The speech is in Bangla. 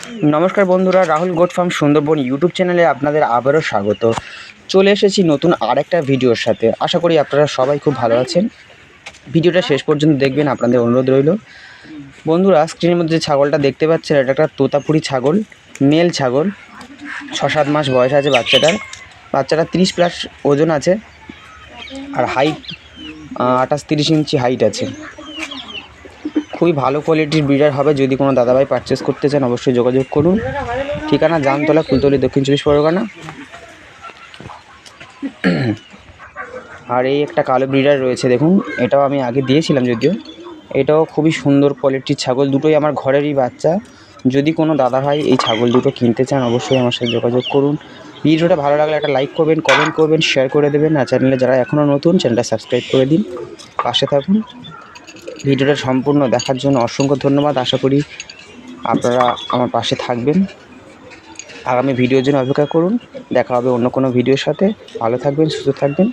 নমস্কার বন্ধুরা, Rahul goat farm Sundarban YouTube চ্যানেলে আপনাদের আবারও স্বাগত। চলে এসেছি নতুন আরেকটা ভিডিওর সাথে। আশা করি আপনারা সবাই খুব ভালো আছেন। ভিডিওটা শেষ পর্যন্ত দেখবেন, আপনাদের অনুরোধ রইল। বন্ধুরা, স্ক্রিনের মধ্যে যে ছাগলটা দেখতে পাচ্ছেন, এটা একটা তোতাপুরি ছাগল, মেল ছাগল। 6-7 মাস বয়স আছে বাচ্চাটা 30+ ওজন আছে, আর হাইট 28-30 ইঞ্চি হাইট আছে। খুবই ভালো কোয়ালিটির ব্রিডার হবে। যদি কোনো দাদাভাই পারচেস করতে চান অবশ্যই যোগাযোগ করুন। ঠিকানা জামতলা, কুলতলি, দক্ষিণ 24 পরগনা। আর এই একটা কালো ব্রিডার রয়েছে, দেখুন। এটাও আমি আগে দিয়েছিলাম যদিও। এটাও খুবই সুন্দর কোয়ালিটির ছাগল, দুটোই আমার ঘরেরই বাচ্চা। যদি কোনো দাদাভাই এই ছাগল দুটো কিনতে চান অবশ্যই আমার সাথে যোগাযোগ করুন। ভিডিওটা ভালো লাগলে একটা লাইক করবেন, কমেন্ট করবেন, শেয়ার করে দেবেন। আর চ্যানেলে যারা এখনও নতুন, চ্যানেলটা সাবস্ক্রাইব করে দিন, পাশে থাকুন। ভিডিওটা সম্পূর্ণ দেখার জন্য অসংখ্য ধন্যবাদ। আশা করি আপনারা আমার পাশে থাকবেন। আগামী ভিডিওর জন্য অপেক্ষা করুন। দেখা হবে অন্য কোনো ভিডিওর সাথে। ভালো থাকবেন, সুস্থ থাকবেন।